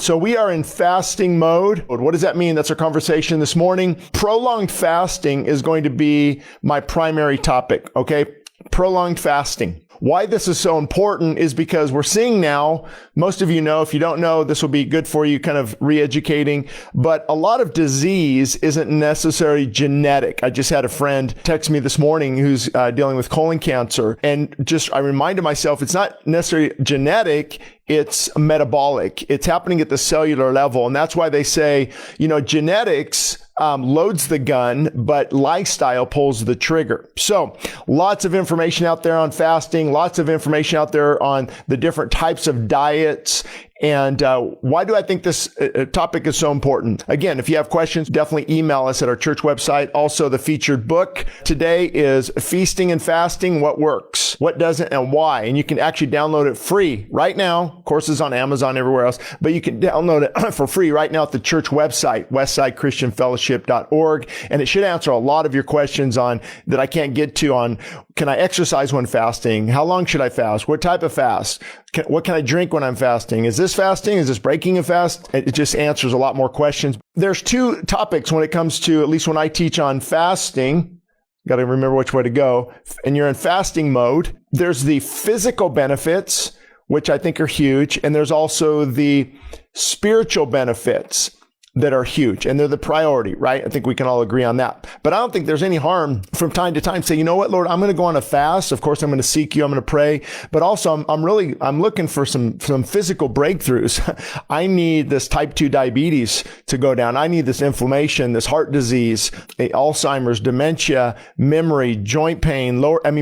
So we are in fasting mode. What does that mean? That's our conversation this morning. Prolonged fasting is going to be my primary topic, okay? Prolonged fasting. Why this is so important is because we're seeing now, most of you know, if you don't know, this will be good for you, kind of re-educating, but a lot of disease isn't necessarily genetic. I just had a friend text me this morning who's dealing with colon cancer, and I reminded myself it's not necessarily genetic, it's metabolic. It's happening at the cellular level, and that's why they say, genetics loads the gun, but lifestyle pulls the trigger. So lots of information out there on fasting, lots of information out there on the different types of diets. And why do I think this topic is so important? Again, if you have questions, definitely email us at our church website. Also, the featured book today is Feasting and Fasting, What Works, What Doesn't, and Why. And you can actually download it free right now. Of course, it's on Amazon, everywhere else, but you can download it for free right now at the church website, Westside Christian Fellowship.org. And it should answer a lot of your questions on that I can't get to on, can I exercise when fasting? How long should I fast? What type of fast? What can I drink when I'm fasting? Is this fasting? Is this breaking a fast? It just answers a lot more questions. There's two topics when it comes to, at least when I teach on fasting, got to remember which way to go, and you're in fasting mode. There's the physical benefits, which I think are huge, and there's also the spiritual benefits that are huge, and they're the priority, right? I think we can all agree on that. But I don't think there's any harm from time to time say, you know what, Lord, I'm going to go on a fast. Of course, I'm going to seek you. I'm going to pray. But also, I'm looking for some physical breakthroughs. I need this type 2 diabetes to go down. I need this inflammation, this heart disease, Alzheimer's, dementia, memory, joint pain,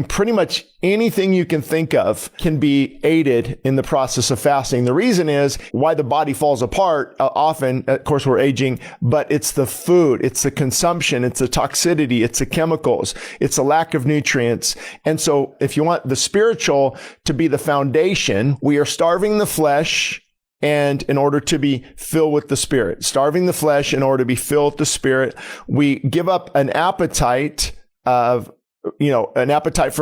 pretty much anything you can think of can be aided in the process of fasting. The reason is why the body falls apart often, of course, we're aging, but it's the food, it's the consumption, it's the toxicity, it's the chemicals, it's the lack of nutrients. And so if you want the spiritual to be the foundation, we are starving the flesh and in order to be filled with the Spirit. Starving the flesh in order to be filled with the Spirit. We give up an appetite for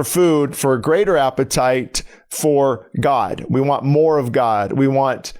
food for a greater appetite for God. We want more of God. We want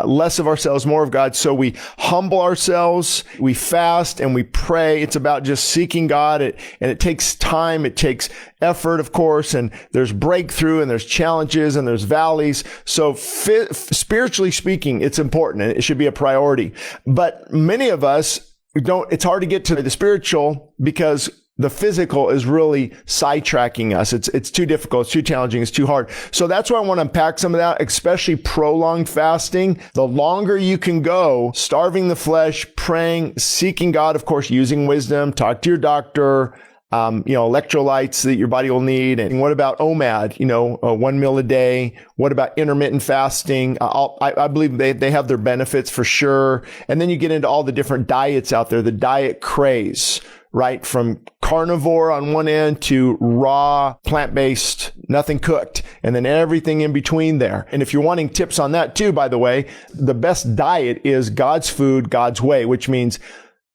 less of ourselves, more of God. So we humble ourselves, we fast, and we pray. It's about just seeking God. And it takes time. It takes effort, of course. And there's breakthrough, and there's challenges, and there's valleys. So spiritually speaking, it's important, and it should be a priority. But many of us it's hard to get to the spiritual because the physical is really sidetracking us. It's too difficult. It's too challenging. It's too hard. So that's why I want to unpack some of that, especially prolonged fasting. The longer you can go, starving the flesh, praying, seeking God, of course, using wisdom, talk to your doctor, electrolytes that your body will need. And what about OMAD, 1 meal a day? What about intermittent fasting? I believe they have their benefits for sure. And then you get into all the different diets out there, the diet craze, right? From carnivore on one end to raw, plant-based, nothing cooked, and then everything in between there. And if you're wanting tips on that too, by the way, the best diet is God's food, God's way, which means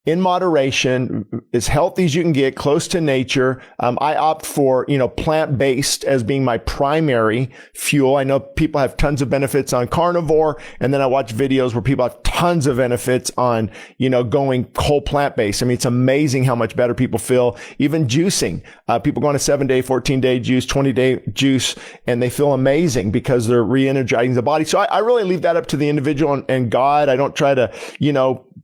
in moderation, as healthy as you can get, close to nature. I opt for, plant-based as being my primary fuel. I know people have tons of benefits on carnivore, and then I watch videos where people have tons of benefits on, going whole plant-based. It's amazing how much better people feel. Even juicing. People go on a 7-day, 14-day juice, 20-day juice, and they feel amazing because they're re-energizing the body. So I really leave that up to the individual and God. I don't try to,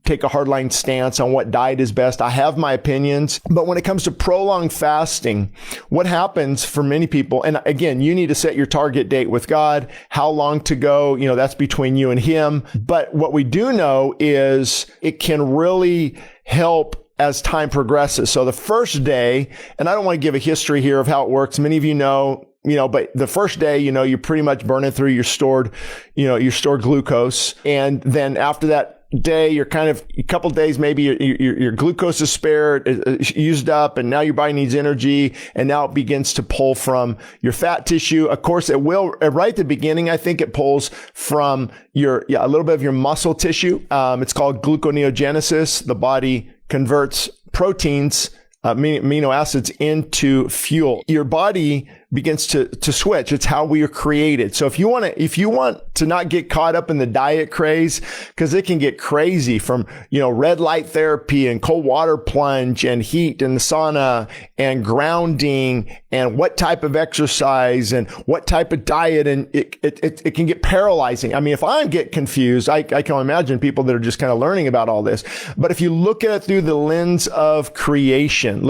take a hardline stance on what diet is best. I have my opinions, but when it comes to prolonged fasting, what happens for many people, and again, you need to set your target date with God, how long to go, that's between you and Him. But what we do know is it can really help as time progresses. So the first day, and I don't want to give a history here of how it works. Many of you know, but the first day, you're pretty much burning through your stored glucose. And then after that day, you're kind of a couple of days, maybe your glucose is spared, used up, and now your body needs energy. And now it begins to pull from your fat tissue. Of course, it will right at the beginning. I think it pulls from a little bit of your muscle tissue. It's called gluconeogenesis. The body converts proteins, amino acids into fuel. Your body begins to switch. It's how we are created. So if you want to not get caught up in the diet craze, because it can get crazy from, red light therapy and cold water plunge and heat and the sauna and grounding and what type of exercise and what type of diet. And it can get paralyzing. I mean, if I get confused, I can imagine people that are just kind of learning about all this. But if you look at it through the lens of creation,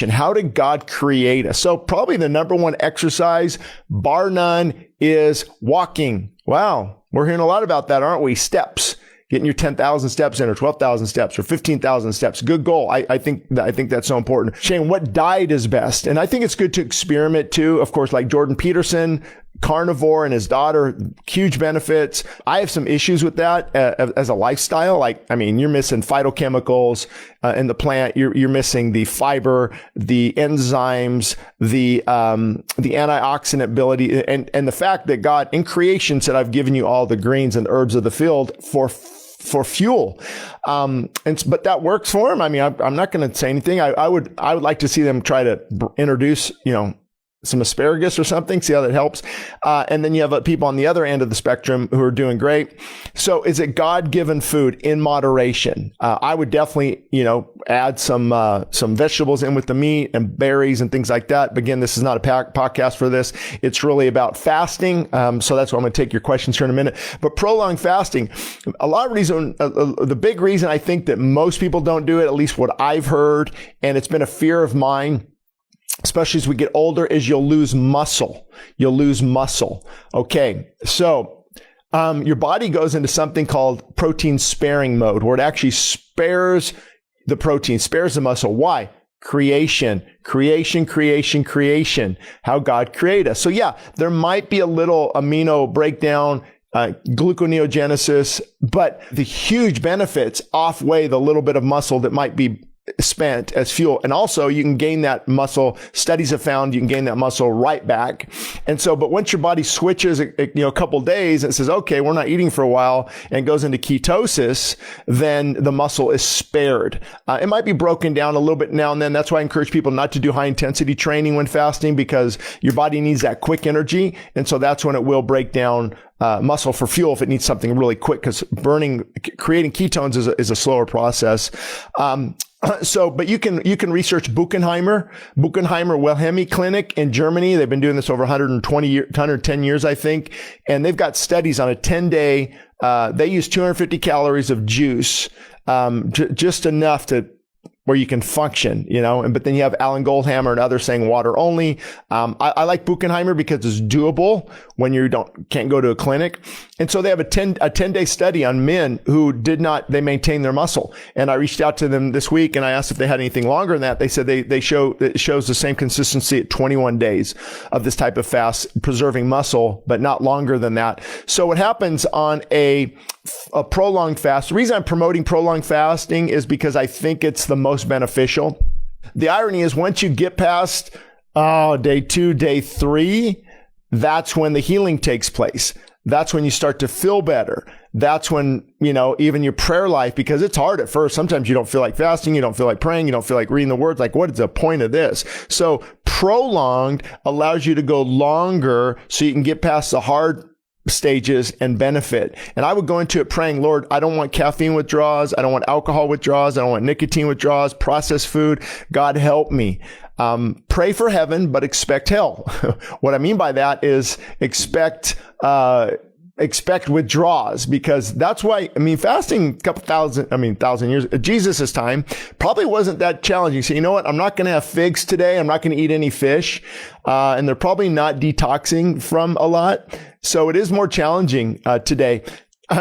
how did God create us? So probably the number one exercise, bar none, is walking. Wow. We're hearing a lot about that, aren't we? Steps. Getting your 10,000 steps in or 12,000 steps or 15,000 steps. Good goal. I think that's so important. Shane, what diet is best? And I think it's good to experiment too. Of course, like Jordan Peterson, carnivore, and his daughter, huge benefits. I have some issues with that as a lifestyle. You're missing phytochemicals in the plant. You're missing the fiber, the enzymes, the antioxidant ability, and the fact that God in creation said, I've given you all the greens and herbs of the field for fuel. But that works for him. I mean, I'm not going to say anything. I would like to see them try to introduce, some asparagus or something, see how that helps. And then you have people on the other end of the spectrum who are doing great. So is it God-given food in moderation? I would definitely, add some vegetables in with the meat and berries and things like that. But again, this is not a podcast for this. It's really about fasting. So that's why I'm going to take your questions here in a minute. But prolonged fasting, the big reason I think that most people don't do it, at least what I've heard, and it's been a fear of mine, especially as we get older, is you'll lose muscle. Okay. So, your body goes into something called protein sparing mode, where it actually spares the protein, spares the muscle. Why? Creation. How God created us. So yeah, there might be a little amino breakdown, gluconeogenesis, but the huge benefits outweigh the little bit of muscle that might be spent as fuel. And also you can gain that muscle. Studies have found you can gain that muscle right back. And so, but once your body switches a couple of days and says, okay, we're not eating for a while, and goes into ketosis, then the muscle is spared. It might be broken down a little bit now and then. That's why I encourage people not to do high intensity training when fasting, because your body needs that quick energy. And so that's when it will break down muscle for fuel if it needs something really quick, because creating ketones is a slower process. But you can research Buchenheimer Wilhelmi Clinic in Germany. They've been doing this over 110 years, I think. And they've got studies on a 10-day, they use 250 calories of juice, just enough where you can function, but then you have Alan Goldhammer and others saying water only. I like Buchenheimer because it's doable when you can't go to a clinic. And so they have a 10-day study on men who they maintain their muscle. And I reached out to them this week and I asked if they had anything longer than that. They said it shows the same consistency at 21 days of this type of fast, preserving muscle, but not longer than that. So what happens on a prolonged fast, the reason I'm promoting prolonged fasting is because I think it's the most beneficial. The irony is once you get past day 2, day 3, that's when the healing takes place. That's when you start to feel better. That's when, even your prayer life, because it's hard at first. Sometimes you don't feel like fasting. You don't feel like praying. You don't feel like reading the words. Like, what is the point of this? So prolonged allows you to go longer so you can get past the hard stages and benefit. And I would go into it praying, Lord, I don't want caffeine withdrawals. I don't want alcohol withdrawals. I don't want nicotine withdrawals, processed food. God, help me. Pray for heaven, but expect hell. What I mean by that is expect withdrawals, because that's why, fasting thousand years, Jesus' time probably wasn't that challenging. So you know what? I'm not going to have figs today. I'm not going to eat any fish. And they're probably not detoxing from a lot. So it is more challenging, today.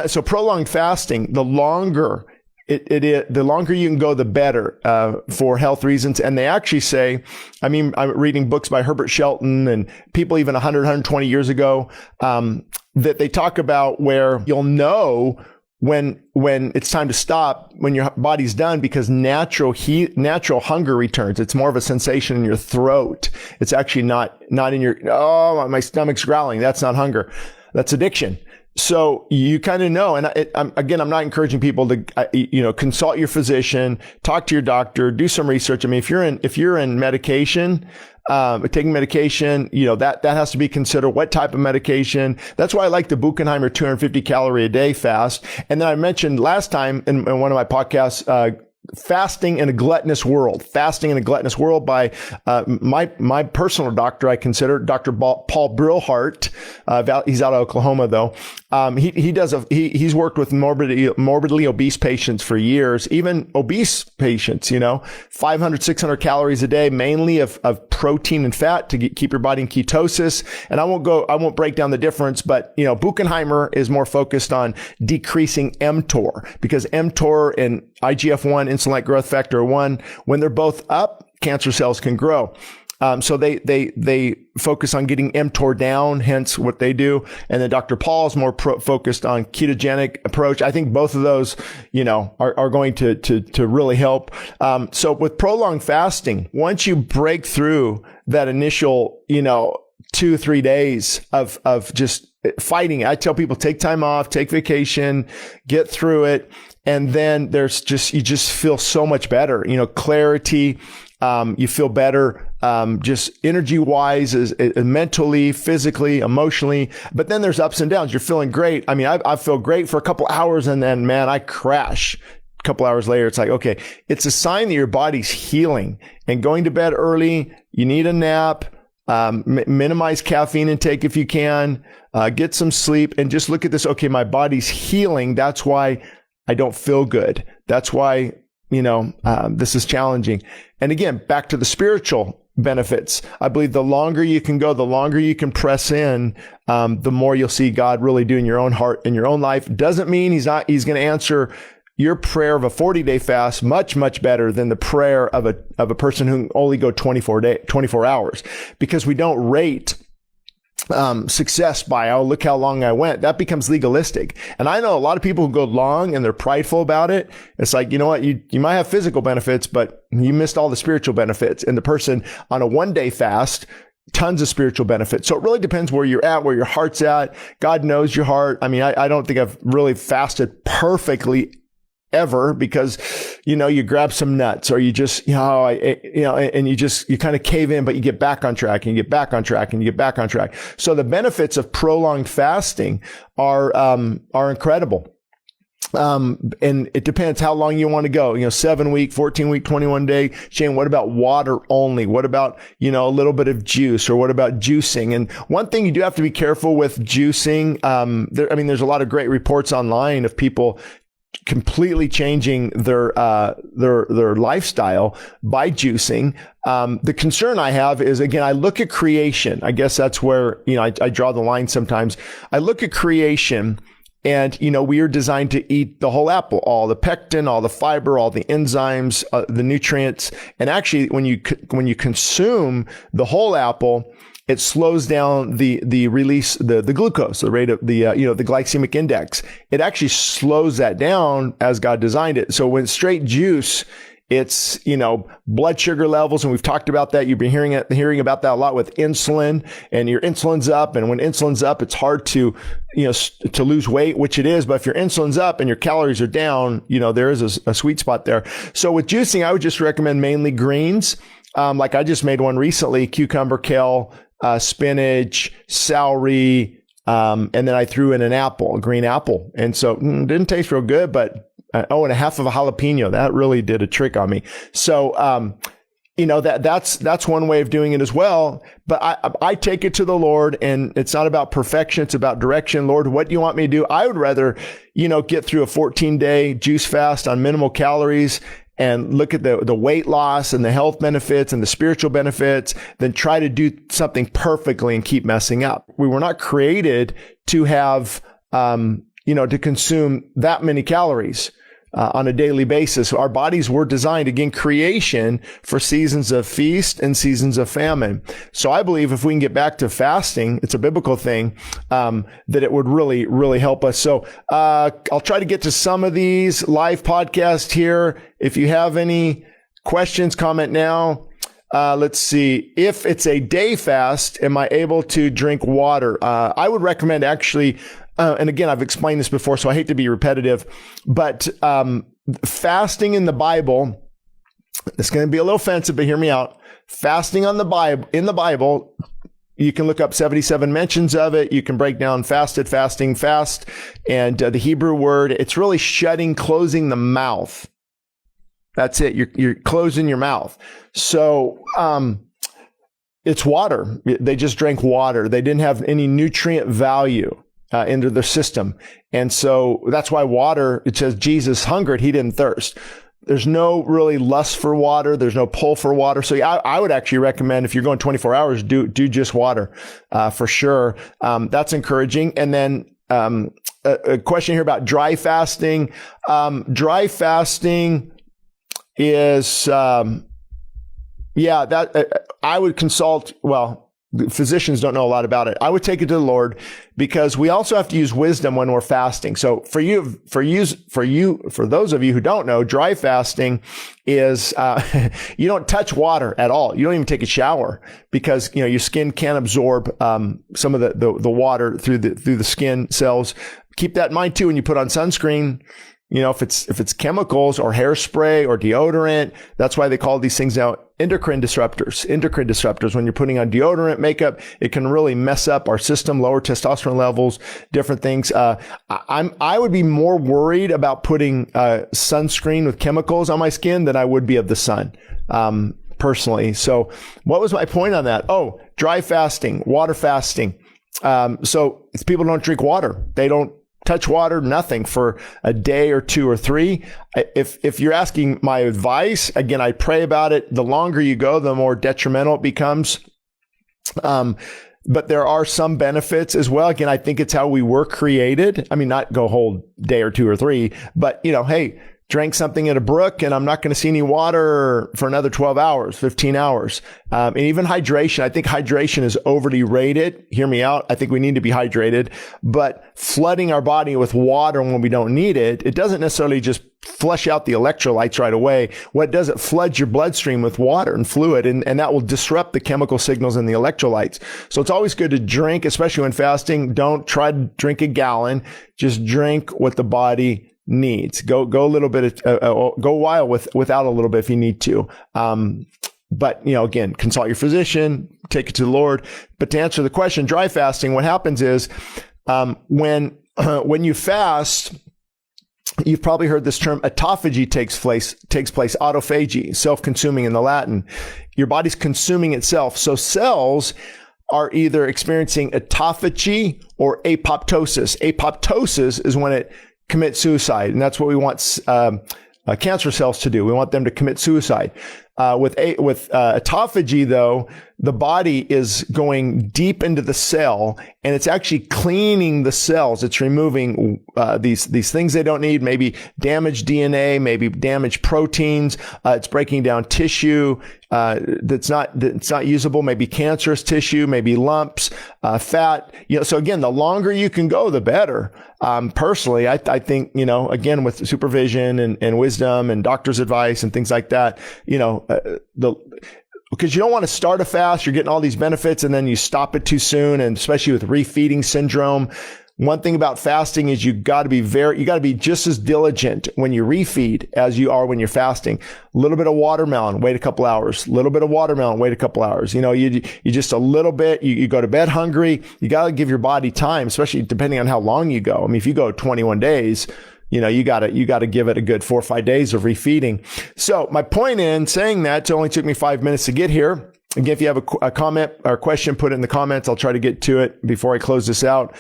So prolonged fasting, the longer the longer you can go, the better, for health reasons. And they actually say, I'm reading books by Herbert Shelton and people even 100, 120 years ago, that they talk about where you'll know when it's time to stop, when your body's done, because natural hunger returns. It's more of a sensation in your throat. It's actually not in your, my stomach's growling. That's not hunger. That's addiction. So you kind of know, and I'm not encouraging people to, consult your physician, talk to your doctor, do some research. If you're in medication, taking medication, that has to be considered. What type of medication? That's why I like the Buchenheimer 250 calorie a day fast. And then I mentioned last time in one of my podcasts, Fasting in a Gluttonous World. Fasting in a Gluttonous World by my personal doctor, I consider, Dr. Paul Brillhart. He's out of Oklahoma, though. He's worked with morbidly obese patients for years, even obese patients, 500, 600 calories a day, mainly of protein and fat to keep your body in ketosis. And I won't break down the difference, but, Buchenheimer is more focused on decreasing mTOR, because mTOR and IGF-1, insulin-like growth factor 1, when they're both up, cancer cells can grow. So they focus on getting mTOR down, hence what they do. And then Dr. Paul is more focused on ketogenic approach. I think both of those, are going to really help. So with prolonged fasting, once you break through that initial, 2-3 days of just fighting, I tell people, take time off, take vacation, get through it. And then you just feel so much better, clarity. You feel better, just energy wise, mentally, physically, emotionally. But then there's ups and downs. You're feeling great. I mean, I feel great for a couple hours, and then, man, I crash. A couple hours later, it's like, okay, it's a sign that your body's healing and going to bed early. You need a nap. Minimize caffeine intake if you can. Get some sleep and just look at this. Okay, my body's healing. That's why I don't feel good. That's why, this is challenging. And again, back to the spiritual benefits. I believe the longer you can go, the longer you can press in, the more you'll see God really do in your own heart, in your own life. Doesn't mean he's going to answer your prayer of a 40-day fast much, much better than the prayer of a person who only go 24 hours, because we don't rate success by, look how long I went. That becomes legalistic. And I know a lot of people who go long and they're prideful about it. It's like, you know what? You might have physical benefits, but you missed all the spiritual benefits. And the person on a 1-day fast, tons of spiritual benefits. So it really depends where you're at, where your heart's at. God knows your heart. I mean, I don't think I've really fasted perfectly ever, because, you grab some nuts, or you just, and you kind of cave in, but you get back on track, and you get back on track, and you get back on track. So the benefits of prolonged fasting are incredible. And it depends how long you want to go, 7 week, 14 week, 21 day. Shane, what about water only? What about, a little bit of juice, or what about juicing? And one thing you do have to be careful with juicing. There's a lot of great reports online of people completely changing their lifestyle by juicing. The concern I have is, again, I look at creation. I guess that's where, I draw the line sometimes. I look at creation, and, we are designed to eat the whole apple, all the pectin, all the fiber, all the enzymes, the nutrients. And actually, when you consume the whole apple, it slows down the release, the glucose, the rate of the glycemic index. It actually slows that down as God designed it. So when straight juice, it's, blood sugar levels. And we've talked about that. You've been hearing about that a lot with insulin, and your insulin's up. And when insulin's up, it's hard to lose weight, which it is. But if your insulin's up and your calories are down, there is a sweet spot there. So with juicing, I would just recommend mainly greens. Like I just made one recently: cucumber, kale, spinach, celery, and then I threw in a green apple. And so it didn't taste real good, but and a half of a jalapeno. That really did a trick on me. So, that's one way of doing it as well. But I take it to the Lord, and it's not about perfection. It's about direction. Lord, what do you want me to do? I would rather, get through a 14-day juice fast on minimal calories and look at the weight loss and the health benefits and the spiritual benefits, then try to do something perfectly and keep messing up. We were not created to have, to consume that many calories on a daily basis. Our bodies were designed, again, creation for seasons of feast and seasons of famine. So I believe if we can get back to fasting, it's a biblical thing, that it would really, really help us. So I'll try to get to some of these live podcasts here. If you have any questions, comment now. Let's see. If it's a day fast, am I able to drink water? I would recommend actually, and again, I've explained this before, so I hate to be repetitive, but fasting in the Bible It's going to be a little offensive, but hear me out. Fasting in the Bible, you can look up 77 mentions of it. You can break down fasted, fasting, fast, and the Hebrew word. It's really closing the mouth. That's it. You're closing your mouth. So it's water. They just drank water. They didn't have any nutrient value into their system. And so that's why water, it says Jesus hungered, he didn't thirst. There's no really lust for water. There's no pull for water. So I would actually recommend, if you're going 24 hours, do just water for sure. That's encouraging. And then a question here about dry fasting. Dry fasting is, I would consult, physicians don't know a lot about it. I would take it to the Lord, because we also have to use wisdom when we're fasting. So for those of you who don't know, dry fasting is, you don't touch water at all. You don't even take a shower, because, your skin can't absorb, some of the water through the skin cells. Keep that in mind too when you put on sunscreen. If it's chemicals or hairspray or deodorant, that's why they call these things now endocrine disruptors. When you're putting on deodorant, makeup, it can really mess up our system, lower testosterone levels, different things. I would be more worried about putting sunscreen with chemicals on my skin than I would be of the sun, personally. So what was my point on that? Oh, dry fasting, water fasting. So it's people don't drink water. They don't touch water, nothing for a day or two or three. If you're asking my advice, again, I pray about it. The longer you go, the more detrimental it becomes. But there are some benefits as well. Again, I think it's how we were created. I mean, not go a whole day or two or three, but hey, drank something at a brook and I'm not going to see any water for another 12 hours, 15 hours. And even hydration. I think hydration is overly rated. Hear me out. I think we need to be hydrated, but flooding our body with water when we don't need it, it doesn't necessarily just flush out the electrolytes right away. What does it floods your bloodstream with water and fluid, and that will disrupt the chemical signals in the electrolytes. So it's always good to drink, especially when fasting. Don't try to drink a gallon. Just drink what the body needs. Go a little bit, go a while without a little bit if you need to. But again, consult your physician, take it to the Lord. But to answer the question, dry fasting, what happens is, when you fast, you've probably heard this term, autophagy takes place, autophagy, self-consuming in the Latin. Your body's consuming itself. So cells are either experiencing autophagy or apoptosis. Apoptosis is when it commit suicide. And that's what we want cancer cells to do. We want them to commit suicide. With autophagy, though, the body is going deep into the cell and it's actually cleaning the cells. It's removing these things they don't need, maybe damaged DNA, maybe damaged proteins. It's breaking down tissue that's not usable, maybe cancerous tissue, maybe lumps, fat. So again, the longer you can go, the better. Personally, I think, again, with supervision and wisdom and doctor's advice and things like that, because you don't want to start a fast, you're getting all these benefits and then you stop it too soon. And especially with refeeding syndrome, one thing about fasting is you got to be just as diligent when you refeed as you are when you're fasting. A little bit of watermelon, wait a couple hours. A little bit of watermelon, wait a couple hours. You just a little bit, you go to bed hungry. You got to give your body time, especially depending on how long you go. I mean, if you go 21 days, you got to give it a good 4 or 5 days of refeeding. So my point in saying that, it only took me 5 minutes to get here. Again, if you have a comment or question, put it in the comments. I'll try to get to it before I close this out.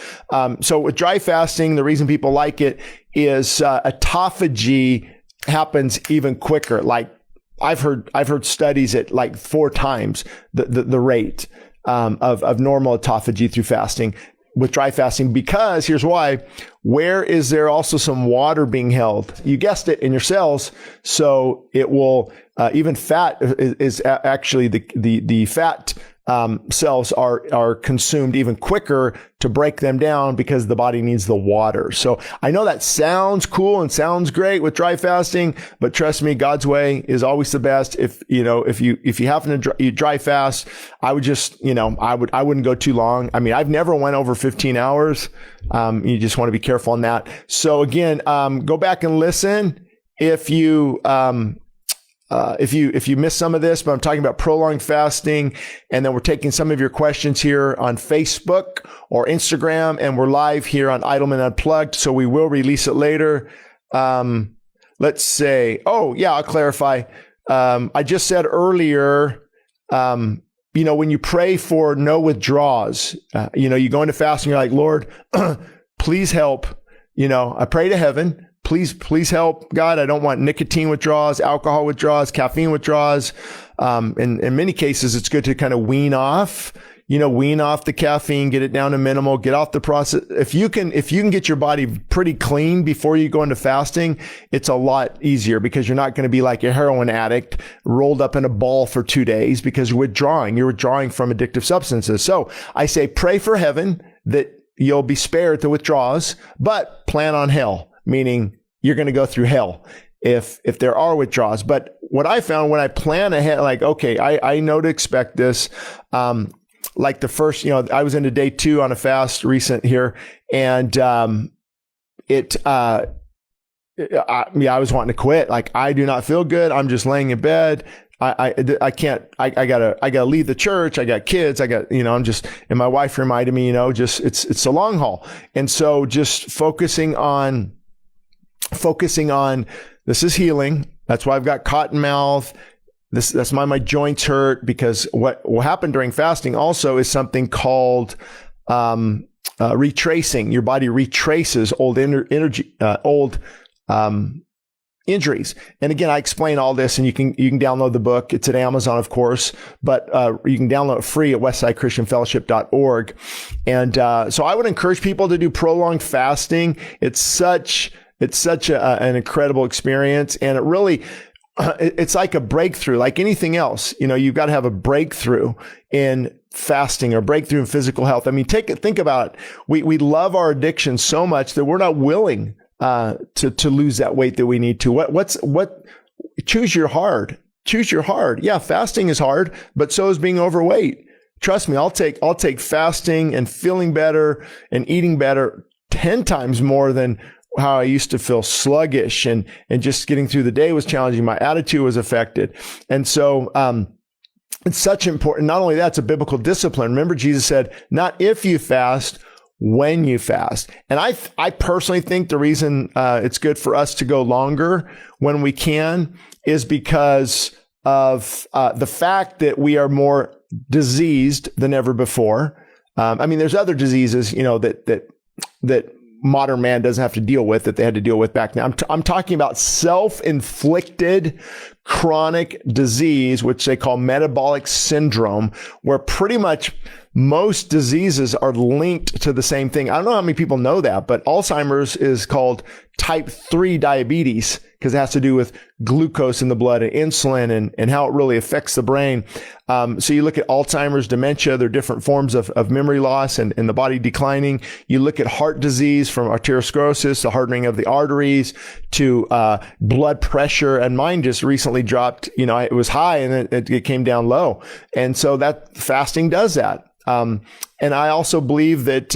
So with dry fasting, the reason people like it is autophagy happens even quicker. Like I've heard studies at like 4 times the rate of normal autophagy through fasting with dry fasting, because here's why. Where is there also some water being held? You guessed it, in your cells. So it will, even fat is actually the fat cells are consumed even quicker to break them down because the body needs the water. So I know that sounds cool and sounds great with dry fasting, but trust me, God's way is always the best. If you happen to dry fast, I would just, I wouldn't go too long. I mean, I've never went over 15 hours. You just want to be careful on that. So again, go back and listen. If you, if you missed some of this, but I'm talking about prolonged fasting, and then we're taking some of your questions here on Facebook or Instagram, and we're live here on Idleman Unplugged, so we will release it later. Let's say, I'll clarify. I just said earlier, when you pray for no withdrawals, you go into fasting, you're like, Lord, please help. I pray to heaven. Please help, God. I don't want nicotine withdrawals, alcohol withdrawals, caffeine withdrawals. In many cases, it's good to kind of wean off the caffeine, get it down to minimal, get off the process. If you can get your body pretty clean before you go into fasting, it's a lot easier because you're not going to be like a heroin addict rolled up in a ball for 2 days because you're withdrawing from addictive substances. So I say, pray for heaven that you'll be spared the withdrawals, but plan on hell. Meaning you're going to go through hell if there are withdrawals. But what I found when I plan ahead, like, okay, I know to expect this. Like the first, I was into day 2 on a fast recent here, and I was wanting to quit. Like, I do not feel good. I'm just laying in bed. I can't, I gotta leave the church. I got kids. And my wife reminded me, it's a long haul. And so just focusing on this is healing. That's why I've got cotton mouth. That's why my joints hurt, because what will happen during fasting also is something called, retracing. Your body retraces old injuries. And again, I explain all this, and you can download the book. It's at Amazon, of course, but you can download it free at westsidechristianfellowship.org. And so I would encourage people to do prolonged fasting. It's such an incredible experience, and it really, it's like a breakthrough, like anything else. You've got to have a breakthrough in fasting or breakthrough in physical health. I mean, think about it. We love our addiction so much that we're not willing to lose that weight that we need to. Choose your hard. Yeah, fasting is hard, but so is being overweight. Trust me, I'll take fasting and feeling better and eating better 10 times more than how I used to feel sluggish, and just getting through the day was challenging. My attitude was affected. And so, it's such important. Not only that, it's a biblical discipline. Remember, Jesus said, not if you fast, when you fast. And I personally think the reason it's good for us to go longer when we can is because of the fact that we are more diseased than ever before. There's other diseases, that modern man doesn't have to deal with that they had to deal with back then. I'm talking about self-inflicted chronic disease, which they call metabolic syndrome, where pretty much most diseases are linked to the same thing. I don't know how many people know that, but Alzheimer's is called type 3 diabetes because it has to do with glucose in the blood and insulin and how it really affects the brain. So you look at Alzheimer's, dementia, there are different forms of memory loss and the body declining. You look at heart disease, from arteriosclerosis, the hardening of the arteries, to blood pressure. And mine just recently dropped, it was high and it came down low. And so that fasting does that. And I also believe that,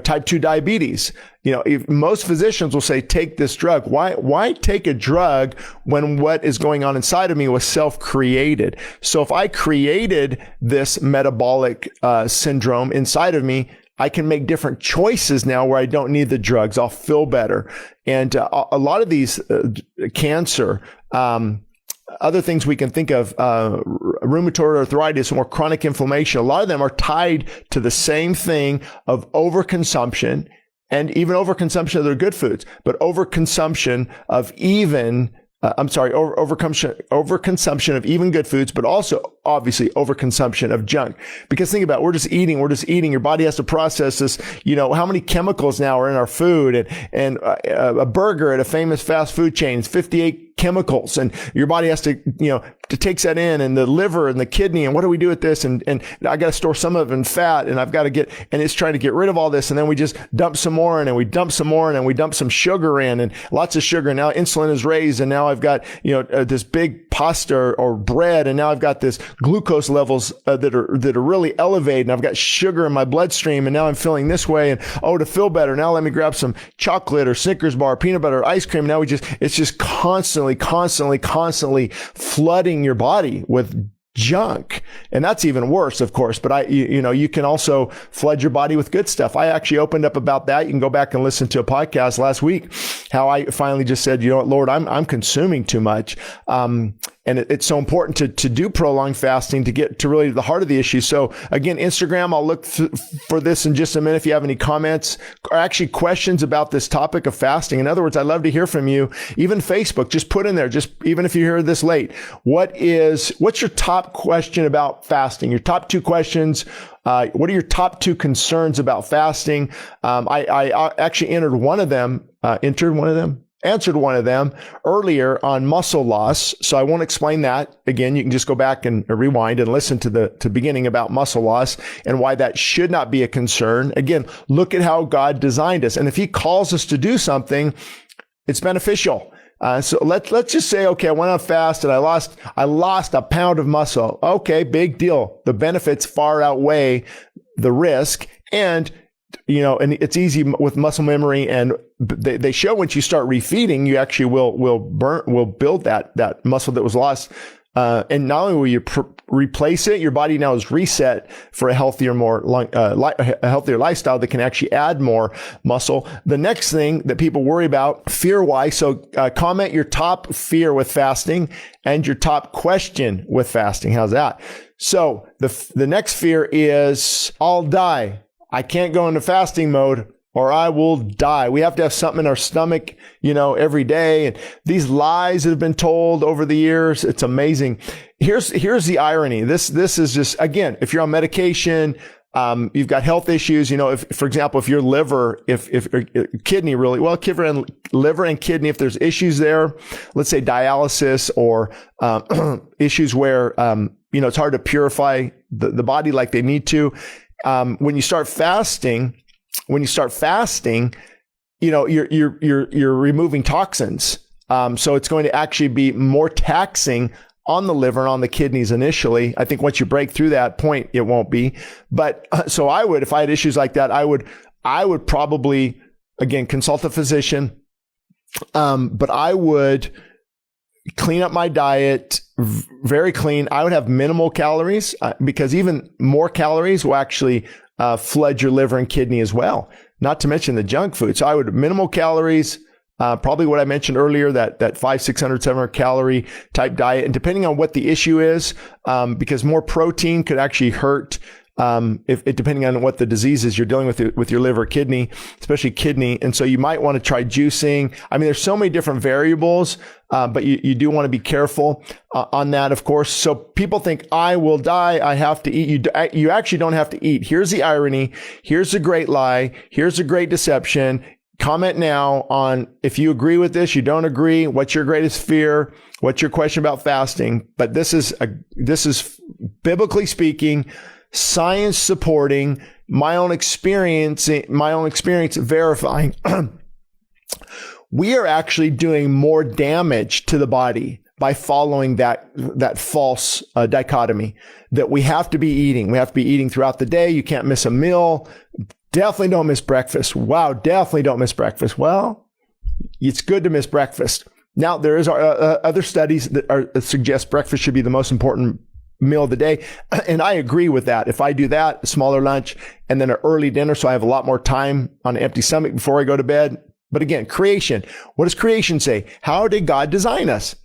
type 2 diabetes, if most physicians will say, take this drug. Why take a drug when what is going on inside of me was self-created? So if I created this metabolic syndrome inside of me, I can make different choices now where I don't need the drugs. I'll feel better. And a lot of these cancer, other things we can think of, rheumatoid arthritis, more chronic inflammation, a lot of them are tied to the same thing of overconsumption, and even overconsumption of their good foods, but overconsumption of overconsumption of even good foods, but also obviously overconsumption of junk. Because think about it, we're just eating. Your body has to process this. How many chemicals now are in our food, and a burger at a famous fast food chain is 58 chemicals, and your body has to, to take that in, and the liver and the kidney, and what do we do with this? And I got to store some of it in fat, and and it's trying to get rid of all this. And then we just dump some more in, and we dump some more in, and we dump some sugar in, and lots of sugar. And now insulin is raised, and now I've got, this big pasta or bread, and now I've got this glucose levels that are really elevated, and I've got sugar in my bloodstream, and now I'm feeling this way, and to feel better, now let me grab some chocolate or Snickers bar, peanut butter, or ice cream. Now it's just constantly flooding your body with junk. And that's even worse, of course. But you can also flood your body with good stuff. I actually opened up about that. You can go back and listen to a podcast last week, how I finally just said, you know what, Lord, I'm consuming too much. And it's so important to do prolonged fasting to get to really the heart of the issue. So again, Instagram, I'll look for this in just a minute. If you have any comments or actually questions about this topic of fasting. In other words, I'd love to hear from you. Even Facebook, just put in there, just even if you hear this late, what's your top question about fasting? Your top 2 questions. What are your top 2 concerns about fasting? I actually answered one of them earlier on muscle loss. So I won't explain that. Again, you can just go back and rewind and listen to the beginning about muscle loss and why that should not be a concern. Again, look at how God designed us. And if he calls us to do something, it's beneficial. So let's just say, okay, I went on fast and I lost a pound of muscle. Okay, big deal. The benefits far outweigh the risk. And it's easy with muscle memory, and they show once you start refeeding, you actually will build that muscle that was lost. And not only will you replace it, your body now is reset for a healthier, a healthier lifestyle that can actually add more muscle. The next thing that people worry about, fear-wise. So comment your top fear with fasting and your top question with fasting. How's that? So the next fear is, I'll die. I can't go into fasting mode or I will die. We have to have something in our stomach, every day. And these lies that have been told over the years, it's amazing. Here's the irony. This is just, again, if you're on medication, you've got health issues, if, for example, if your liver, if kidney really, well, liver and kidney, if there's issues there, let's say dialysis or, issues where, it's hard to purify the body like they need to. When you start fasting, you're removing toxins. So it's going to actually be more taxing on the liver and on the kidneys initially. I think once you break through that point, it won't be. But so if I had issues like that, I would probably, again, consult a physician. But I would clean up my diet, very clean. I would have minimal calories because even more calories will actually flood your liver and kidney as well. Not to mention the junk food. So I would minimal calories, probably what I mentioned earlier, that 500, 600, 700 calorie type diet. And depending on what the issue is, because more protein could actually hurt, depending on what the diseases you're dealing with your liver, kidney, especially kidney. And so you might want to try juicing. I mean, there's so many different variables, but you do want to be careful on that, of course. So people think, I will die, I have to eat. You actually don't have to eat. Here's the irony. Here's a great lie. Here's a great deception. Comment now on if you agree with this, you don't agree. What's your greatest fear? What's your question about fasting? But this is biblically speaking, science supporting, my own experience verifying. We are actually doing more damage to the body by following that false dichotomy that we have to be eating. We have to be eating throughout the day. You can't miss a meal. Definitely don't miss breakfast. Wow, definitely don't miss breakfast. Well, it's good to miss breakfast. Now, there is other studies that suggest breakfast should be the most important meal of the day. And I agree with that. If I do that, a smaller lunch and then an early dinner, so I have a lot more time on an empty stomach before I go to bed. But again, creation. What does creation say? How did God design us?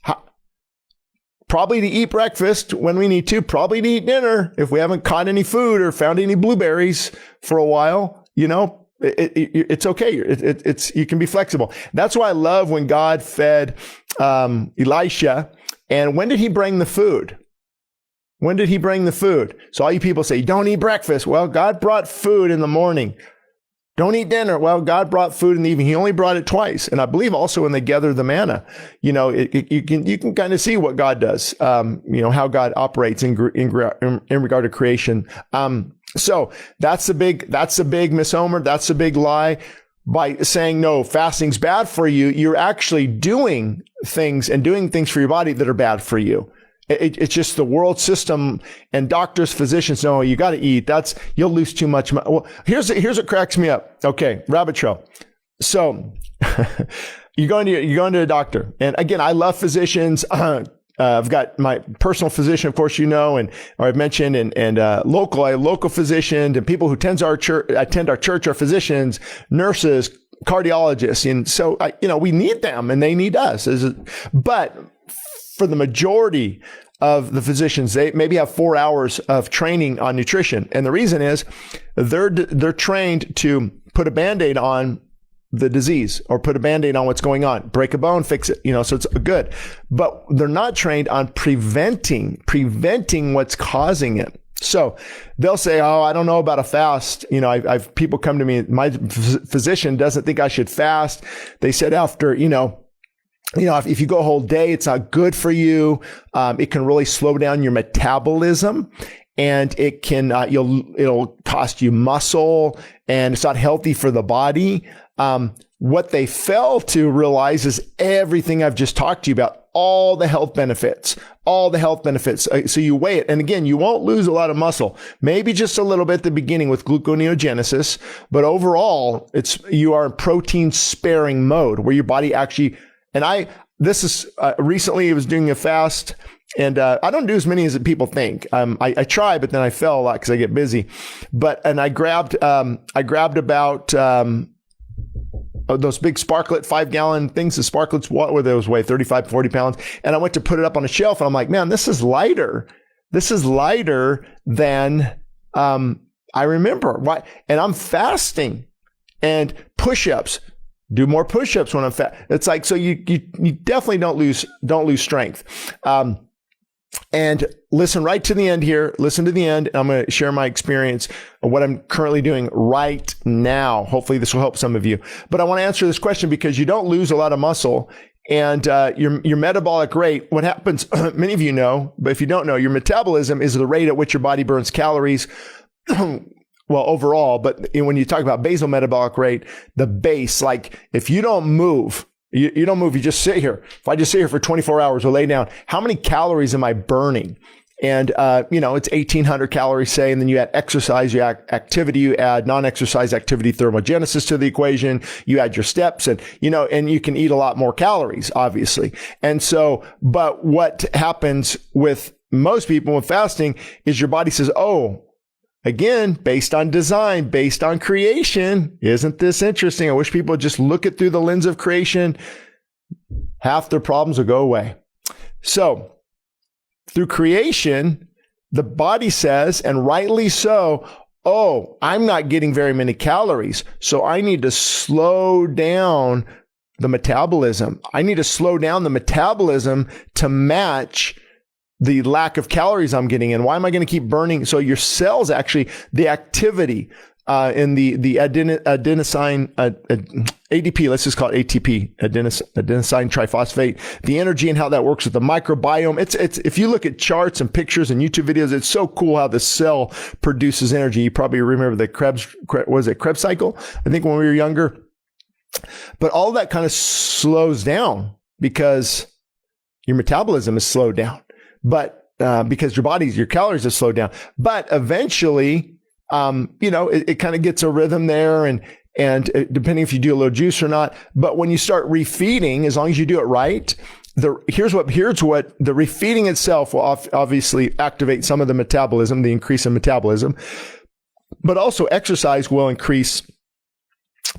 Probably to eat breakfast when we need to, probably to eat dinner if we haven't caught any food or found any blueberries for a while. It's okay. You can be flexible. That's why I love when God fed Elisha. And when did he bring the food? When did he bring the food? So all you people say, don't eat breakfast. Well, God brought food in the morning. Don't eat dinner. Well, God brought food in the evening. He only brought it twice. And I believe also when they gathered the manna, you can kind of see what God does, how God operates in regard to creation. So that's the big misnomer. That's the big lie. by saying, no, fasting's bad for you, you're actually doing things for your body that are bad for you. It's just the world system and doctors, physicians know you got to eat. You'll lose too much. Well, here's what cracks me up. Okay. Rabbit trail. So you're going to a doctor. And again, I love physicians. I've got my personal physician, of course, or I've mentioned, and local physicians and people who attend our church are physicians, nurses, cardiologists. And so, we need them and they need us. But for the majority of the physicians, they maybe have 4 hours of training on nutrition. And the reason is they're trained to put a Band-Aid on the disease or put a Band-Aid on what's going on, break a bone, fix it, so it's good. But they're not trained on preventing what's causing it. So they'll say, oh, I don't know about a fast. I've people come to me, my physician doesn't think I should fast. They said after, if you go a whole day, it's not good for you. It can really slow down your metabolism. And it can, it'll cost you muscle, and it's not healthy for the body. What they fail to realize is everything I've just talked to you about, all the health benefits. So you weigh it. And again, you won't lose a lot of muscle, maybe just a little bit at the beginning with gluconeogenesis, but overall you are in protein sparing mode where your body actually, recently I was doing a fast. And I don't do as many as people think. I try, but then I fail a lot because I get busy. And I grabbed about those big Sparklet 5-gallon things. The Sparklets, what were those, weigh 35, 40 pounds. And I went to put it up on a shelf, and I'm like, man, this is lighter. This is lighter than I remember. Why? And I'm fasting. And push-ups. Do more push-ups when I'm fat. It's like, so you definitely don't lose strength. And listen right to the end here. Listen to the end. I'm going to share my experience of what I'm currently doing right now. Hopefully this will help some of you. But I want to answer this question because you don't lose a lot of muscle, and your metabolic rate, what happens, many of you know, but if you don't know, your metabolism is the rate at which your body burns calories. Well, overall, but when you talk about basal metabolic rate, the base, like if you don't move, you don't move, you just sit here. If I just sit here for 24 hours or lay down, how many calories am I burning? And, it's 1,800 calories, say, and then you add exercise, you add activity, you add non-exercise activity thermogenesis to the equation, you add your steps, and, and you can eat a lot more calories, obviously. And so, but what happens with most people with fasting is your body says, oh, again, based on design, based on creation. Isn't this interesting? I wish people would just look it through the lens of creation. Half their problems will go away. So through creation, the body says, and rightly so, oh, I'm not getting very many calories, so I need to slow down the metabolism. I need to slow down the metabolism to match the lack of calories I'm getting in. Why am I going to keep burning? So your cells actually, the activity in the adenosine, ADP, let's just call it ATP, adenosine triphosphate, the energy and how that works with the microbiome. It's if you look at charts and pictures and YouTube videos, it's so cool how the cell produces energy. You probably remember the Krebs cycle? I think when we were younger. But all that kind of slows down because your metabolism is slowed down. But because your calories have slowed down. But eventually, it kind of gets a rhythm there, and depending if you do a little juice or not. But when you start refeeding, as long as you do it right, here's what the refeeding itself will obviously activate some of the metabolism, the increase in metabolism. But also exercise will increase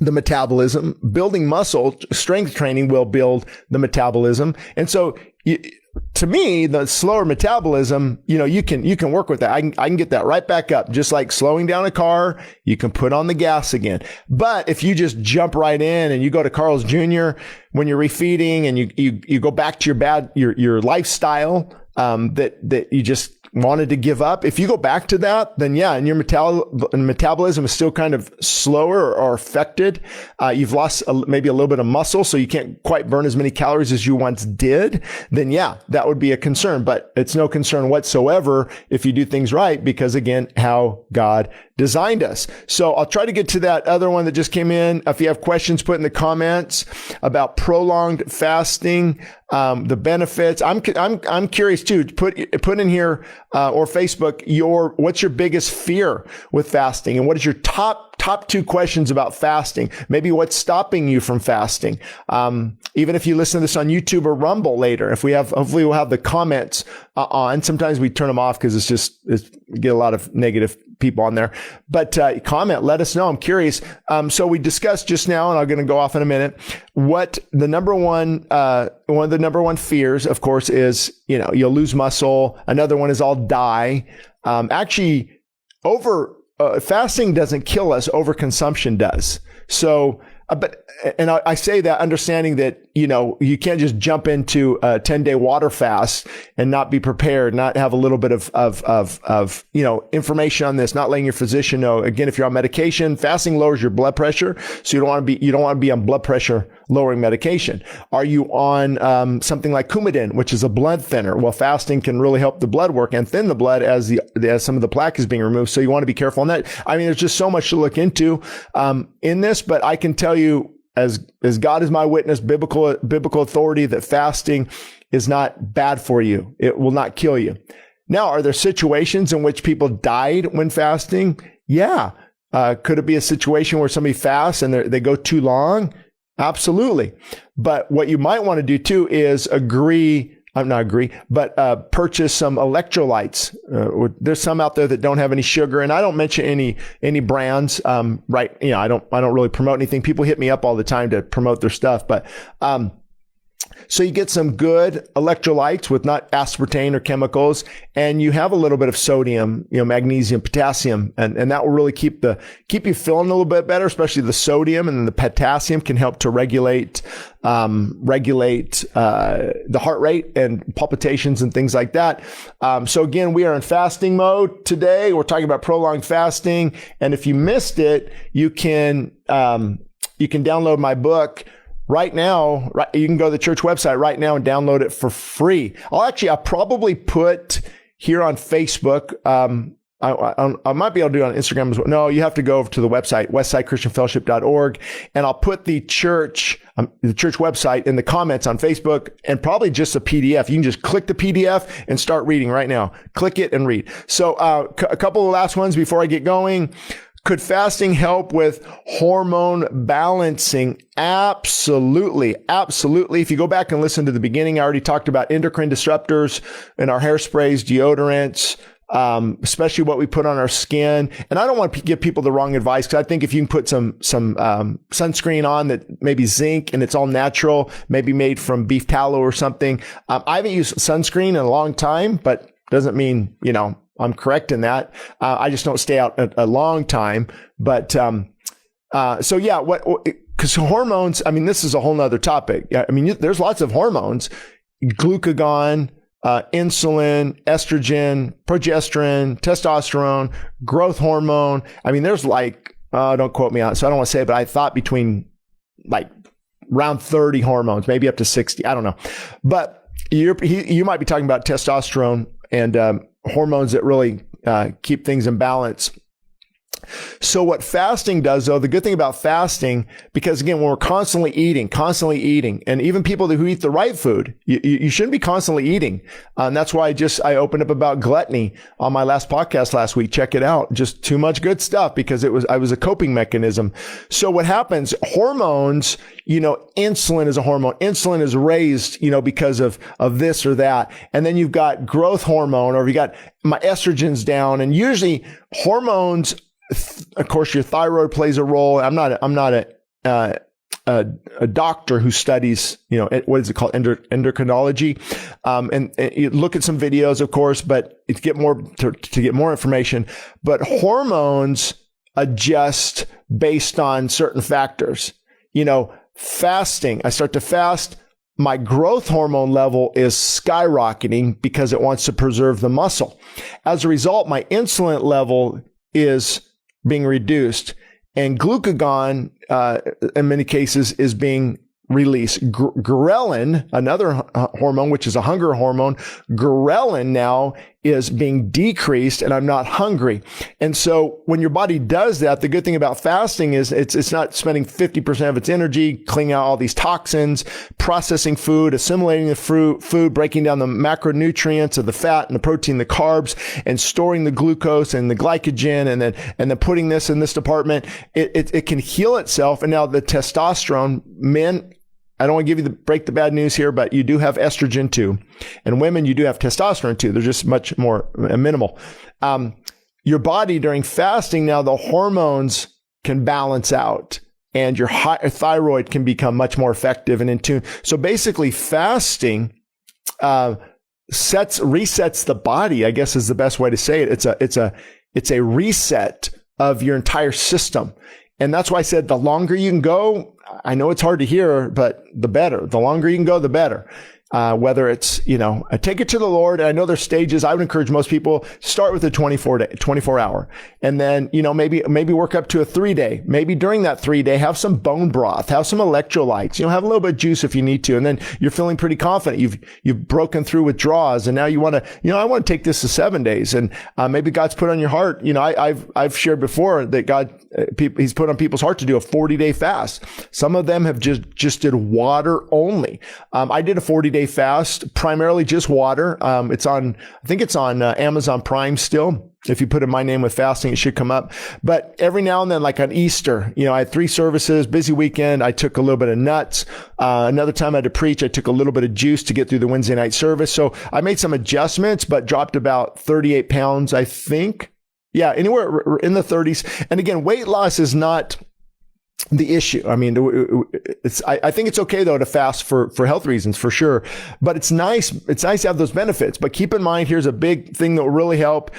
the metabolism. Building muscle, strength training will build the metabolism. And so to me, the slower metabolism, you can work with that. I can get that right back up. Just like slowing down a car, you can put on the gas again. But if you just jump right in and you go to Carl's Jr. when you're refeeding and you go back to your lifestyle, that you just wanted to give up. If you go back to that, then yeah, and your metabolism is still kind of slower or affected. You've lost maybe a little bit of muscle, so you can't quite burn as many calories as you once did. Then yeah, that would be a concern, but it's no concern whatsoever if you do things right, because again, how God designed us. So I'll try to get to that other one that just came in. If you have questions, put in the comments about prolonged fasting, the benefits. I'm curious too. Put in here, or Facebook, what's your biggest fear with fasting, and what is your top 2 questions about fasting? Maybe what's stopping you from fasting. Even if you listen to this on YouTube or Rumble later, hopefully we'll have the comments on. Sometimes we turn them off because we get a lot of negative people on there. But comment, let us know. I'm curious. So we discussed just now, and I'm going to go off in a minute, what the number one, one of the number one fears, of course, is, you'll lose muscle. Another one is I'll die. Fasting doesn't kill us, overconsumption does. So, I say that understanding that, you can't just jump into a 10-day water fast and not be prepared, not have a little bit of information on this, not letting your physician know. Again, if you're on medication, fasting lowers your blood pressure. So you don't want to be on blood pressure lowering medication. Are you on, something like Coumadin, which is a blood thinner? Well, fasting can really help the blood work and thin the blood as some of the plaque is being removed. So you want to be careful on that. I mean, there's just so much to look into, in this, but I can tell you, as God is my witness, biblical authority, that fasting is not bad for you. It will not kill you. Now, are there situations in which people died when fasting? Yeah. Could it be a situation where somebody fasts and they go too long? Absolutely. But what you might want to do too is purchase some electrolytes. There's some out there that don't have any sugar, and I don't mention any brands. Right. I don't really promote anything. People hit me up all the time to promote their stuff, but, so you get some good electrolytes with not aspartame or chemicals, and you have a little bit of sodium, magnesium, potassium, and that will really keep you feeling a little bit better, especially the sodium, and then the potassium can help to regulate the heart rate and palpitations and things like that. So again, we are in fasting mode today. We're talking about prolonged fasting, and if you missed it, you can download my book. Right now, you can go to the church website right now and download it for free. I'll probably put here on Facebook. I might be able to do it on Instagram as well. No, you have to go over to the website, westsidechristianfellowship.org, and I'll put the church website in the comments on Facebook, and probably just a PDF. You can just click the PDF and start reading right now. Click it and read. So, a couple of last ones before I get going. Could fasting help with hormone balancing? Absolutely. Absolutely. If you go back and listen to the beginning, I already talked about endocrine disruptors in our hairsprays, deodorants, especially what we put on our skin. And I don't want to give people the wrong advice, because I think if you can put some sunscreen on that maybe zinc and it's all natural, maybe made from beef tallow or something. I haven't used sunscreen in a long time, but doesn't mean, I'm correct in that. I just don't stay out a long time. But, because hormones, this is a whole nother topic. There's lots of hormones, glucagon, insulin, estrogen, progesterone, testosterone, growth hormone. There's don't quote me on it, so I don't want to say it, but I thought between around 30 hormones, maybe up to 60. I don't know. But you might be talking about testosterone and, hormones that really keep things in balance. So what fasting does, though, the good thing about fasting, because again, when we're constantly eating, and even people who eat the right food, you shouldn't be constantly eating. And that's why I opened up about gluttony on my last podcast last week. Check it out. Just too much good stuff, because I was a coping mechanism. So what happens, hormones, insulin is a hormone. Insulin is raised, because of this or that. And then you've got growth hormone, or you got my estrogen's down, and usually hormones, of course, your thyroid plays a role. I'm not a doctor who studies, what is it called? Endocrinology. And you look at some videos, of course, but to get more information, but hormones adjust based on certain factors. Fasting, I start to fast, my growth hormone level is skyrocketing because it wants to preserve the muscle. As a result, my insulin level is being reduced, and glucagon, in many cases, is being released. Ghrelin, another hormone, which is a hunger hormone, ghrelin now is being decreased and I'm not hungry. And so when your body does that, the good thing about fasting is it's not spending 50% of its energy cleaning out all these toxins, processing food, assimilating the food, breaking down the macronutrients of the fat and the protein, the carbs, and storing the glucose and the glycogen, and then putting this in this department. It can heal itself. And now the testosterone, men, I don't want to give you break the bad news here, but you do have estrogen too. And women, you do have testosterone too. They're just much more minimal. Your body during fasting, now the hormones can balance out and your thyroid can become much more effective and in tune. So basically fasting, resets the body, I guess is the best way to say it. It's a reset of your entire system. And that's why I said the longer you can go, I know it's hard to hear, but the better. The longer you can go, the better. Whether it's, take it to the Lord. And I know there's stages. I would encourage most people start with a 24 hour. And then, maybe work up to a 3-day. Maybe during that 3-day, have some bone broth, have some electrolytes, have a little bit of juice if you need to. And then you're feeling pretty confident. You've broken through withdrawals. And now you want to, I want to take this to 7 days. And, maybe God's put on your heart. I've shared before that God, he's put on people's heart to do a 40-day fast. Some of them have just did water only. I did a 40-day fast, primarily just water. I think it's on Amazon Prime still. If you put in my name with fasting, it should come up. But every now and then, like on Easter, I had 3 services, busy weekend. I took a little bit of nuts. Another time I had to preach, I took a little bit of juice to get through the Wednesday night service. So I made some adjustments, but dropped about 38 pounds, I think. Yeah, anywhere in the 30s. And again, weight loss is not the issue. I mean, I think it's okay though to fast for health reasons for sure, but it's nice. It's nice to have those benefits, but keep in mind, here's a big thing that will really help.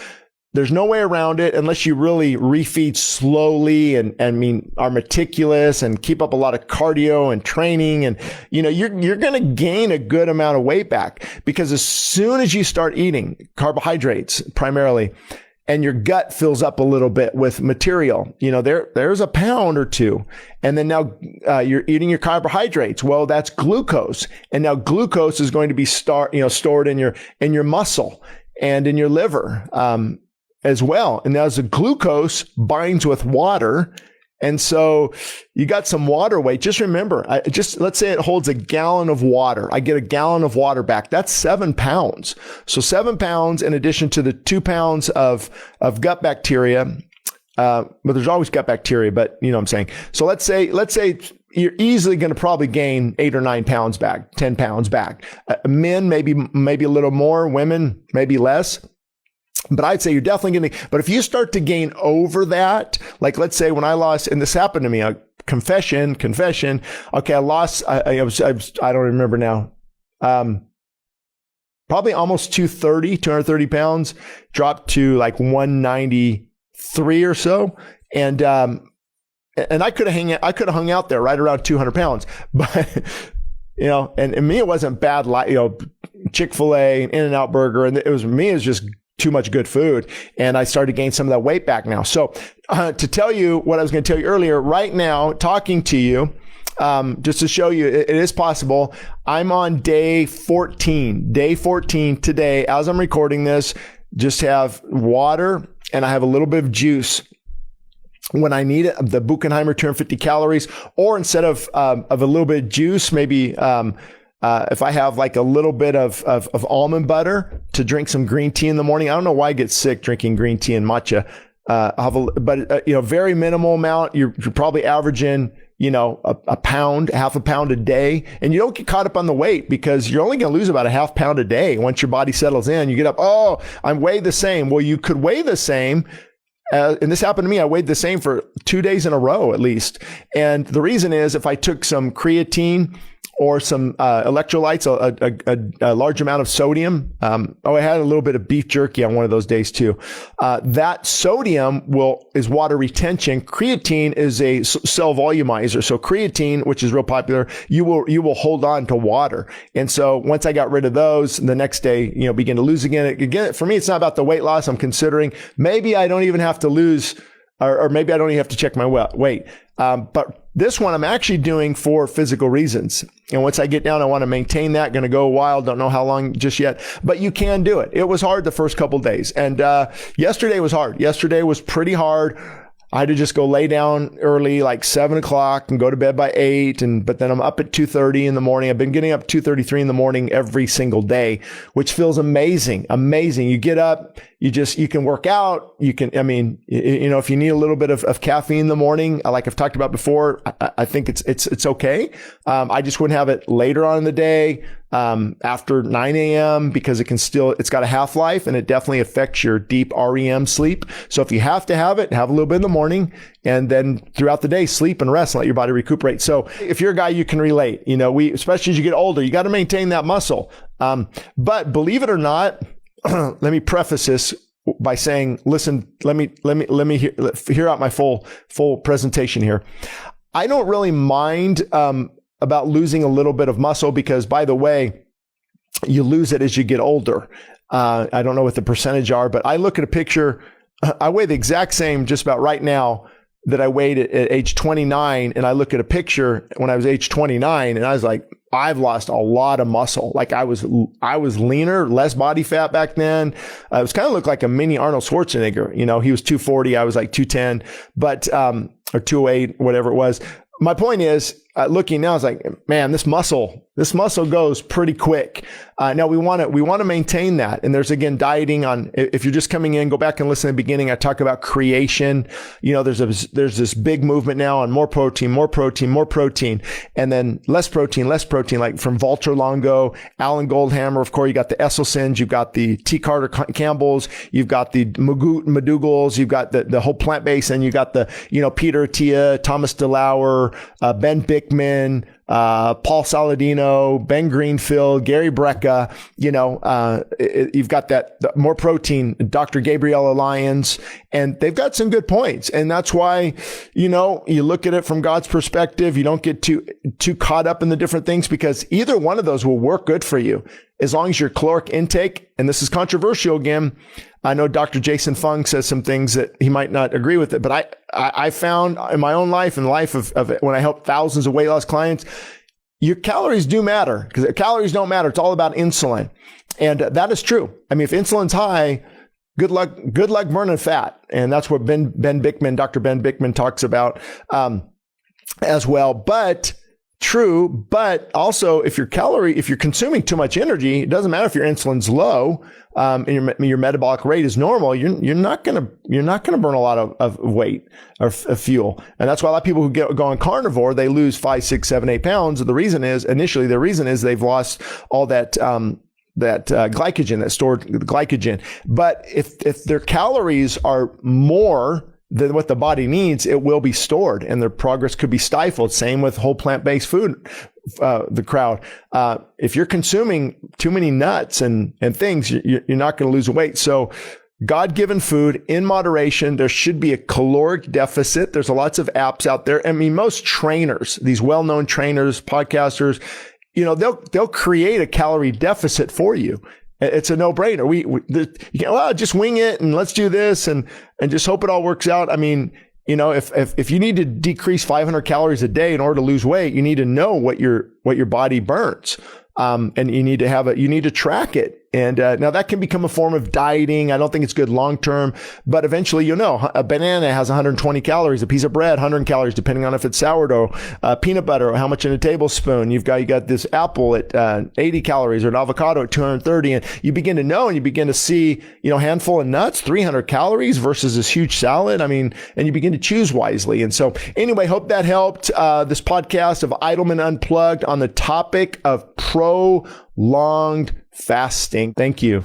There's no way around it unless you really refeed slowly and are meticulous and keep up a lot of cardio and training. And, you're going to gain a good amount of weight back, because as soon as you start eating carbohydrates primarily, and your gut fills up a little bit with material, there's a pound or 2. And then now, you're eating your carbohydrates. Well, that's glucose. And now glucose is going to be stored in your muscle and in your liver, as well. And as the glucose binds with water, and so you got some water weight. Just remember, let's say it holds a gallon of water. I get a gallon of water back. That's 7 pounds. So 7 pounds in addition to the 2 pounds of gut bacteria. But there's always gut bacteria, but you know what I'm saying. So let's say you're easily going to probably gain 8 or 9 pounds back, 10 pounds back. Men, maybe a little more, women, maybe less. But I'd say you're definitely going to, but if you start to gain over that, like let's say when I lost, and this happened to me, confession. Okay. I lost, I don't remember now. Probably almost 230 pounds, dropped to like 193 or so. And I could have hung out there right around 200 pounds, but and me, it wasn't bad, Chick-fil-A, In-N-Out Burger. And it was just too much good food. And I started to gain some of that weight back now. So to tell you what I was going to tell you earlier, right now, talking to you, just to show you it is possible. I'm on day 14 today. As I'm recording this, just have water and I have a little bit of juice when I need it, the Buchenheimer 250 calories, or instead of a little bit of juice, maybe, if I have like a little bit of almond butter to drink some green tea in the morning. I don't know why I get sick drinking green tea and matcha. Very minimal amount. You're probably averaging, a pound, half a pound a day. And you don't get caught up on the weight because you're only going to lose about a half pound a day. Once your body settles in, you get up, I'm weighed the same. Well, you could weigh the same. And this happened to me. I weighed the same for 2 days in a row, at least. And the reason is if I took some creatine or some electrolytes, a large amount of sodium. I had a little bit of beef jerky on one of those days too. That sodium is water retention. Creatine is a cell volumizer. So creatine, which is real popular, you will hold on to water. And so once I got rid of those, the next day, begin to lose again. Again, for me, it's not about the weight loss. I'm considering maybe I don't even have to lose or maybe I don't even have to check my weight. But this one I'm actually doing for physical reasons. And once I get down, I want to maintain that. Going to go a while. Don't know how long just yet, but you can do it. It was hard the first couple of days. And yesterday was hard. Yesterday was pretty hard. I had to just go lay down early, like 7 o'clock, and go to bed by 8. But then I'm up at 2:30 in the morning. I've been getting up 2:33 in the morning every single day, which feels amazing. Amazing. You get up, you can work out. You can, if you need a little bit of caffeine in the morning, like I've talked about before, I think it's okay. I just wouldn't have it later on in the day, after 9 a.m. because it's got a half-life, and it definitely affects your deep REM sleep. So if you have to have it, have a little bit in the morning, and then throughout the day, sleep and rest and let your body recuperate. So if you're a guy, you can relate. Especially as you get older, you got to maintain that muscle. But believe it or not, let me preface this by saying, listen, let me hear out my full presentation here. I don't really mind, about losing a little bit of muscle because, by the way, you lose it as you get older. I don't know what the percentage are, but I look at a picture. I weigh the exact same just about right now that I weighed at age 29. And I look at a picture when I was age 29 and I was like, I've lost a lot of muscle. Like I was leaner, less body fat back then. I was kind of looked like a mini Arnold Schwarzenegger. He was 240. I was like 210, but, or 208, whatever it was. My point is, looking now, it's like, man, this muscle goes pretty quick. Now we want to maintain that. And there's, again, dieting on, if you're just coming in, go back and listen to the beginning. I talk about creation. There's this big movement now on more protein, and then less protein, like from Walter Longo, Alan Goldhammer. Of course, you got the Esselsons, you've got the T. Carter Campbells, you've got the McDougals, you've got the whole plant base, and you got the, Peter Attia, Thomas DeLauer, Ben Bickman, Paul Saladino, Ben Greenfield, Gary Brecka, you've got the more protein, Dr. Gabriella Lyons, and they've got some good points. And that's why, you look at it from God's perspective. You don't get too caught up in the different things because either one of those will work good for you as long as your caloric intake, and this is controversial again. I know Dr. Jason Fung says some things that he might not agree with it, but I found in my own life and the life of when I help thousands of weight loss clients, your calories do matter because calories don't matter. It's all about insulin. And that is true. I mean, if insulin's high, good luck burning fat. And that's what Dr. Ben Bickman talks about, as well. But true. But also if you're consuming too much energy, it doesn't matter if your insulin's low, and your metabolic rate is normal, you're not going to burn a lot of weight or fuel. And that's why a lot of people who go on carnivore, they lose 5, 6, 7, 8 pounds. The reason is they've lost all that glycogen, that stored glycogen. But if their calories are more than what the body needs, it will be stored and their progress could be stifled. Same with whole plant-based food. The crowd, if you're consuming too many nuts and things, you're not going to lose weight. So God-given food in moderation. There should be a caloric deficit. There's lots of apps out there. I mean, most trainers, these well-known trainers, podcasters, they'll create a calorie deficit for you. It's a no-brainer. Just wing it and let's do this and just hope it all works out. I mean, if you need to decrease 500 calories a day in order to lose weight, you need to know what your body burns. And you need to track it. And now that can become a form of dieting. I don't think it's good long term, but eventually a banana has 120 calories, a piece of bread 100 calories, depending on if it's sourdough, peanut butter, or how much in a tablespoon. You got this apple at 80 calories, or an avocado at 230, and you begin to know, and you begin to see, handful of nuts, 300 calories versus this huge salad. I mean, and you begin to choose wisely. And so anyway, hope that helped. This podcast of Idleman Unplugged on the topic of prolonged fasting. Thank you.